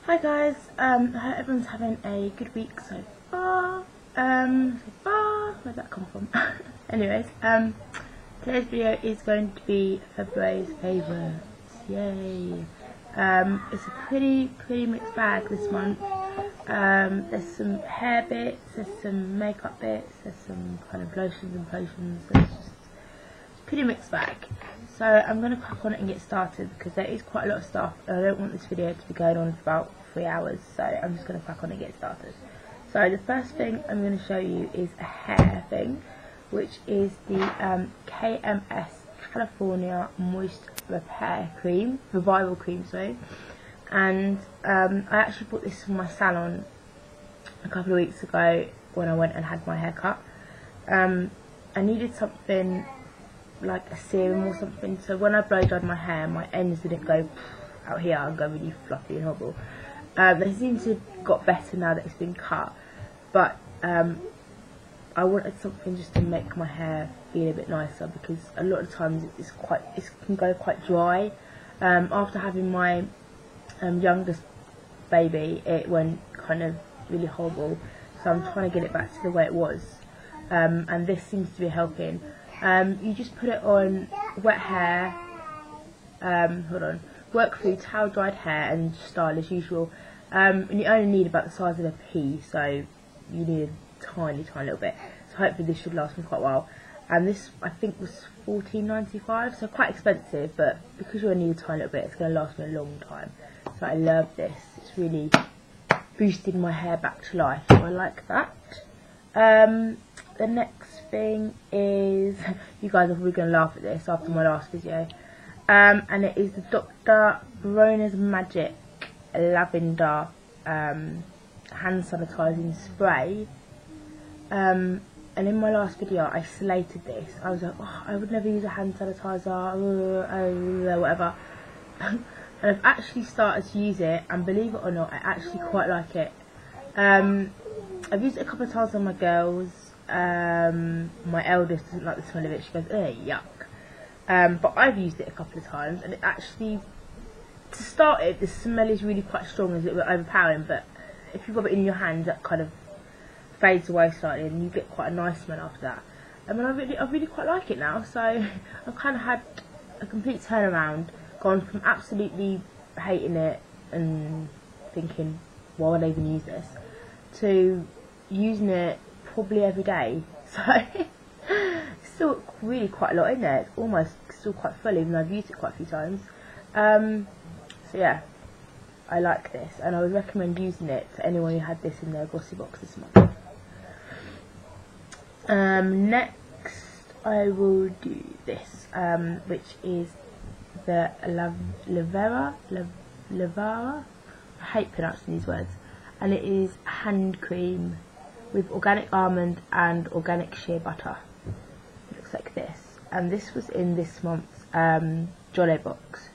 Hi guys, I hope everyone's having a good week so far. Where'd that come from? Anyways, today's video is going to be February's favourites. Yay! It's a pretty mixed bag this month. There's some hair bits, there's some makeup bits, there's some kind of lotions and potions. It's just a pretty mixed bag. So I'm going to crack on it and get started because there is quite a lot of stuff and I don't want this video to be going on for about 3 hours, so I'm just going to crack on and get started. So the first thing I'm going to show you is a hair thing, which is the KMS California Moist Repair Cream, Revival Cream, sorry. And I actually bought this from my salon a couple of weeks ago when I went and had my hair cut. I needed something like a serum or something, so when I blow dried my hair, my ends didn't go out here and go really fluffy and horrible. They seem to have got better now that it's been cut, but I wanted something just to make my hair feel a bit nicer, because a lot of times it can go quite dry. After having my youngest baby, it went kind of really horrible, so I'm trying to get it back to the way it was, and this seems to be helping. You just put it on wet hair, work through towel dried hair and style as usual, and you only need about the size of a pea, so you need a tiny little bit, so hopefully this should last me quite a while. And this I think was $14.95, so quite expensive, but because you only need a tiny little bit, it's going to last me a long time. So I love this, it's really boosted my hair back to life, so I like that. The next thing is, you guys are probably going to laugh at this after my last video, and it is the Dr. Bronner's Magic Lavender hand sanitizing spray. And in my last video I slated this. I was like, oh, I would never use a hand sanitizer, whatever. And I've actually started to use it, and believe it or not, I actually quite like it. I've used it a couple of times on my girls. My eldest doesn't like the smell of it, she goes, ugh, yuck. But I've used it a couple of times, and it actually, to start it, the smell is really quite strong, it's a little bit overpowering, but if you rub it in your hand, that kind of fades away slightly, and you get quite a nice smell after that. I mean, I really quite like it now, so I've kind of had a complete turnaround, gone from absolutely hating it and thinking, why would I even use this, to using it probably every day. So it's still really quite a lot in there. It's almost still quite full, even though I've used it quite a few times. So yeah, I like this, and I would recommend using it to anyone who had this in their glossy box this month. Next I will do this, which is the Lavera. I hate pronouncing these words, and it is hand cream with organic almond and organic shea butter. It looks like this, and this was in this month's Jolly box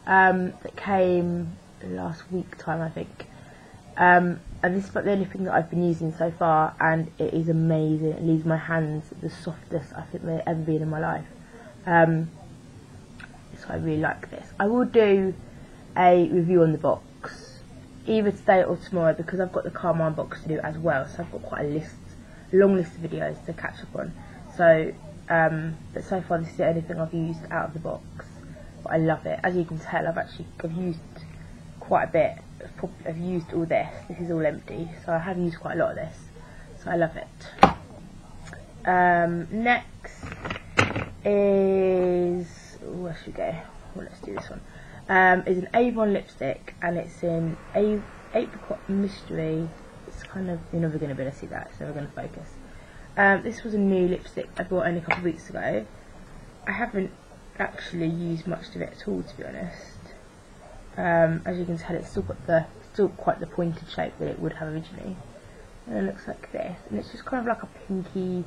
that came last week time, I think. And this is about the only thing that I've been using so far, and it is amazing. It leaves my hands the softest I think they've ever been in my life. So I really like this. I will do a review on the box either today or tomorrow, because I've got the Carmine box to do as well, so I've got quite a long list of videos to catch up on. So but so far this is the only thing I've used out of the box, but I love it. As you can tell, I've used quite a bit. I've used all this. This is all empty, so I have used quite a lot of this, so I love it. Next is, where should we go? Well, let's do this one. Is an Avon lipstick, and it's in Apricot Mystery. It's kind of, you're never going to be able to see that, it's never going to focus. This was a new lipstick I bought only a couple of weeks ago. I haven't actually used much of it at all, to be honest. As you can tell, it's still quite the pointed shape that it would have originally, and it looks like this, and it's just kind of like a pinky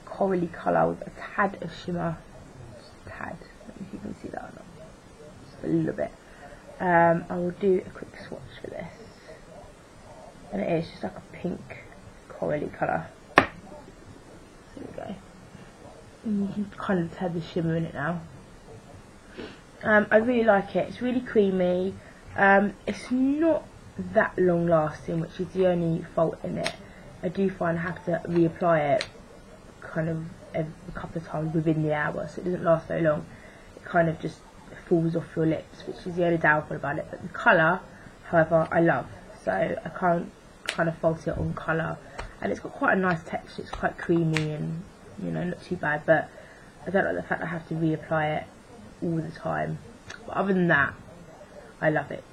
corally colour with a tad of shimmer, just a tad. I don't know if you can see that or not, just a little bit. I will do a quick swatch for this, and it is just like a pink corally colour. There we go, and you can kind of tell the shimmer in it now. I really like it. It's really creamy. It's not that long lasting, which is the only fault in it. I do find I have to reapply it kind of a couple of times within the hour, so it doesn't last very long. It kind of just falls off your lips, which is the only downfall about it. But the colour, however, I love, so I can't kind of fault it on colour. And it's got quite a nice texture. It's quite creamy and, you know, not too bad, but I don't like the fact I have to reapply it all the time. But other than that, I love it.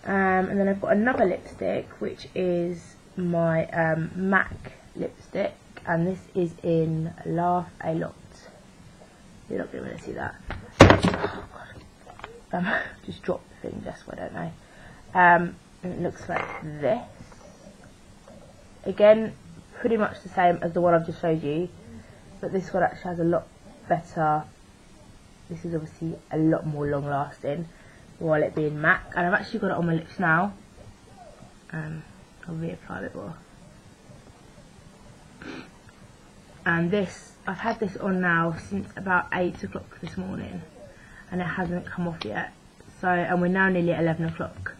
And then I've got another lipstick, which is my MAC lipstick, and this is in Laugh a Lot. You're not going to want to see that. Oh, God. Just dropped the thing, just so I don't know. And it looks like this. Again, pretty much the same as the one I've just showed you, but this one actually has a lot better. This is obviously a lot more long lasting, while it being MAC. And I've actually got it on my lips now. I'll reapply a bit more. And this, I've had this on now since about 8 o'clock this morning, and it hasn't come off yet. So, and we're now nearly at 11 o'clock.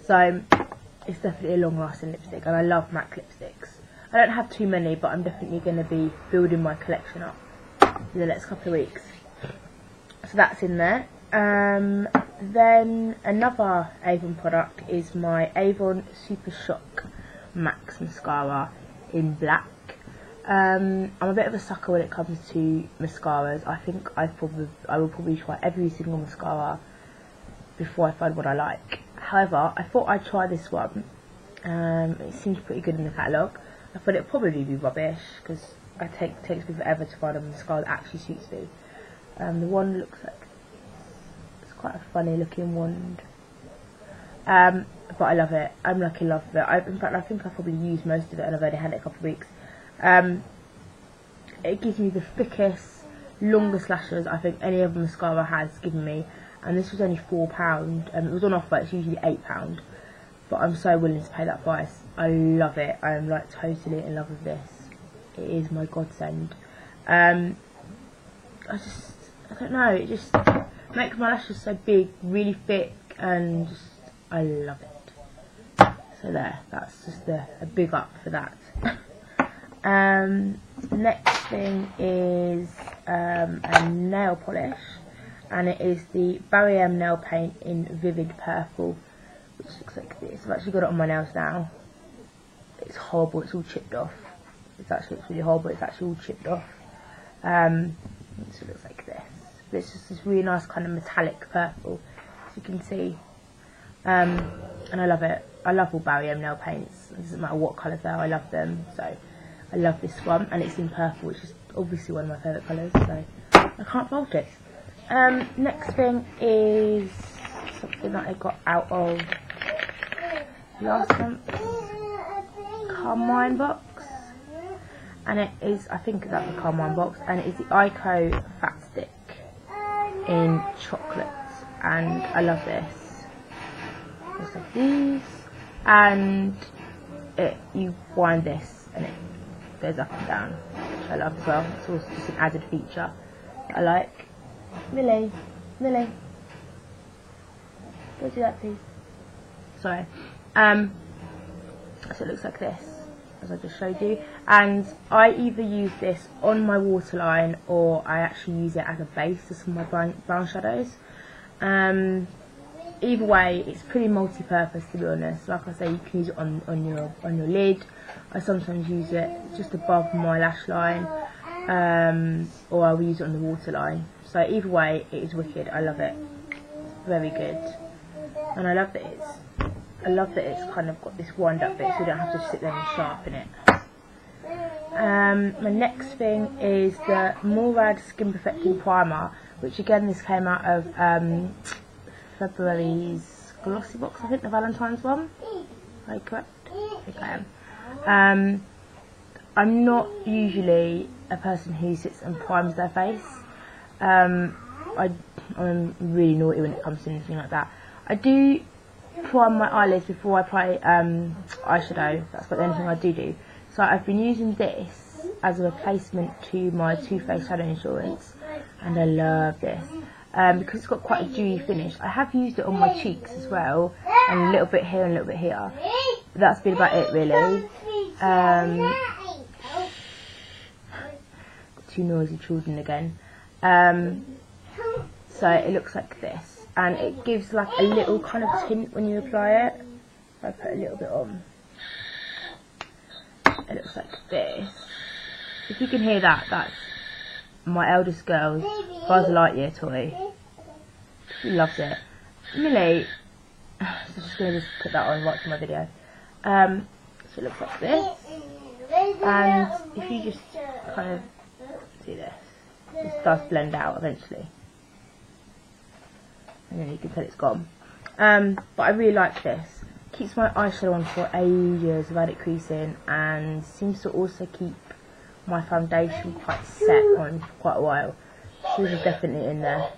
So it's definitely a long lasting lipstick, and I love MAC lipsticks. I don't have too many, but I'm definitely going to be building my collection up in the next couple of weeks. So that's in there. Then another Avon product is my Avon Super Shock Max Mascara in black. I'm a bit of a sucker when it comes to mascaras. I think I will probably try every single mascara before I find what I like. However, I thought I'd try this one. It seems pretty good in the catalogue. I thought it'd probably be rubbish because it takes me forever to find a mascara that actually suits me. The wand looks like, it's quite a funny looking wand. But I love it. I'm like in love with it. In fact, I think I've probably used most of it, and I've only had it a couple of weeks. It gives me the thickest, longest lashes I think any other mascara has given me, and this was only £4. It was on offer. It's usually £8, but I'm so willing to pay that price. I love it. I am like totally in love with this. It is my godsend. I don't know, it just makes my lashes so big, really thick, and just, I love it. So there, that's just a big up for that. Next thing is a nail polish, and it is the Barry M nail paint in Vivid Purple, which looks like this. I've actually got it on my nails now. It's horrible, it's all chipped off. It actually looks really horrible, it's actually all chipped off. So it looks like this. It's just this really nice kind of metallic purple, as you can see. And I love it. I love all Barry M nail paints. It doesn't matter what colours they are, I love them. So I love this one, and it's in purple, which is obviously one of my favourite colours, so I can't fault it. Next thing is something that I got out of last month's Carmine box, and it is, I think that's the Carmine box, and it is the Ico Fat Stick in chocolate, and I love this. Just like these, and you wind this and it goes up and down, which I love as well. It's also just an added feature that I like. Millie, go do that please. Sorry. So it looks like this, as I just showed you, and I either use this on my waterline or I actually use it as a base to some of my brown shadows. Either way, it's pretty multi-purpose, to be honest. Like I say, you can use it on your lid. I sometimes use it just above my lash line, or I'll use it on the waterline. So either way, it is wicked. I love it. It's very good, and I love that it's kind of got this wind up bit, so you don't have to sit there and sharpen it. My next thing is the Murad Skin Perfecting Primer, which again, this came out of February's Glossy Box, I think, the Valentine's one. Are you correct? I think I am. I'm not usually a person who sits and primes their face. I'm really naughty when it comes to anything like that. I do prime my eyelids before I apply eyeshadow. That's about the only thing I do. So I've been using this as a replacement to my Too Faced Shadow Insurance, and I love this. because it's got quite a dewy finish. I have used it on my cheeks as well, and a little bit here and a little bit here. That's been about it really. Two noisy children again. So it looks like this, and it gives like a little kind of tint when you apply it. I put a little bit on. It looks like this. If you can hear that, that's my eldest girl's Buzz Lightyear toy. She loves it. Millie, so I'm just going to just put that on right for my video. So it looks like this, and if you just kind of do this, it does blend out eventually, and then you can tell it's gone. But I really like this. Keeps my eyeshadow on for ages without it creasing, and seems to also keep my foundation quite set on for quite a while. So this is definitely in there.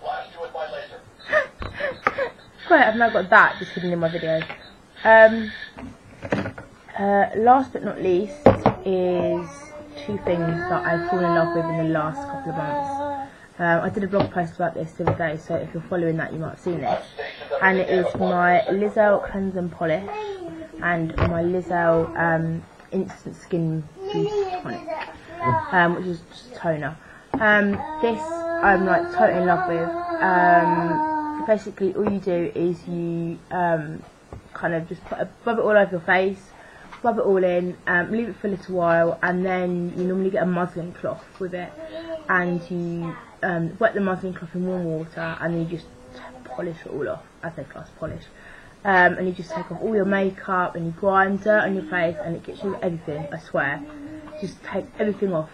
Great, I've now got that just hidden in my video. Last but not least is two things that I've fallen in love with in the last couple of months. I did a blog post about this the other day, so if you're following that you might have seen it. And it is my Lizzell Cleanse and Polish and my Lizzell Instant Skin Boost Tonic, which is just a toner. This I'm like totally in love with. Basically all you do is you kind of just rub it all over your face, rub it all in, leave it for a little while, and then you normally get a muslin cloth with it, and you wet the muslin cloth in warm water, and then you just polish it all off. I say class polish. And you just take off all your makeup, and you grind dirt on your face, and it gets rid of everything, I swear. Just take everything off.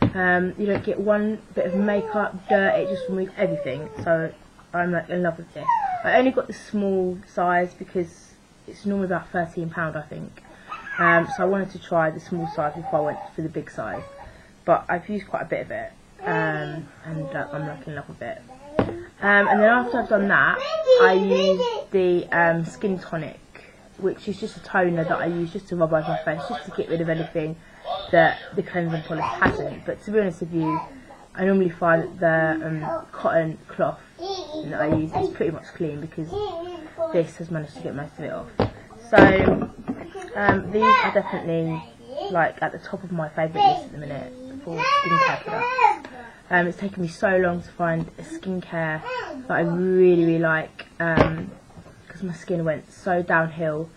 You don't get one bit of makeup, dirt, it just removes everything. So I'm like in love with this. I only got the small size because it's normally about £13 I think. So I wanted to try the small size before I went for the big size. But I've used quite a bit of it, and I'm like in love with it. And then after I've done that, I use the Skin Tonic, which is just a toner that I use just to rub over my face, just to get rid of anything that the Cleanse and Polish hasn't. But to be honest with you, I normally find that the cotton cloth that I use is pretty much clean, because this has managed to get most of it off. So these are definitely like at the top of my favourite list at the minute for skincare products. It's taken me so long to find a skincare that I really like, because my skin went so downhill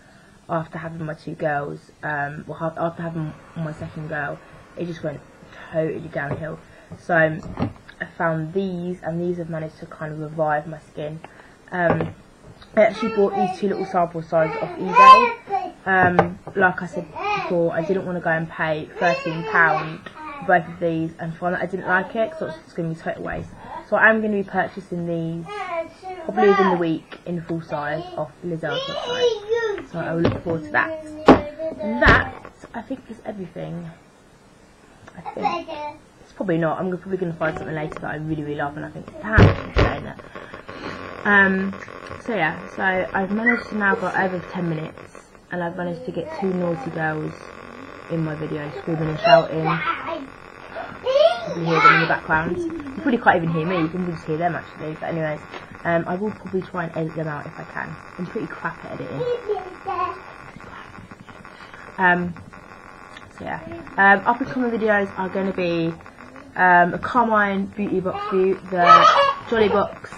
after having my two girls. Well, after having my second girl, it just went totally downhill. So I found these, and these have managed to kind of revive my skin. I actually bought these two little sample sizes off eBay. Like I said before, I didn't want to go and pay £13 for both of these and find that I didn't like it, because it's going to be a total waste. So I'm going to be purchasing these probably within the week in full size off Lizzell's website. So I will look forward to that. And that, I think, is everything. I think. It's probably not. I'm probably going to find something later that I really love, and I think, damn, I should say that. So yeah, so I've managed to now go over 10 minutes, and I've managed to get two naughty girls in my video screaming and shouting. You can hear them in the background. You probably can't even hear me, you can just hear them actually. But anyways, I will probably try and edit them out if I can. I'm pretty crap at editing. So yeah, up and coming videos are going to be a Carmine Beauty Box View, the Jolly Box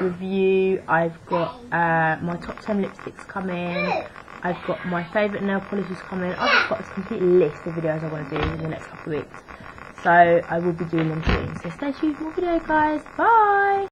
review. I've got my top 10 lipsticks coming. I've got my favourite nail polishes coming. I've just got a complete list of videos I want to do in the next couple of weeks. So I will be doing them soon. So stay tuned for more videos, guys. Bye!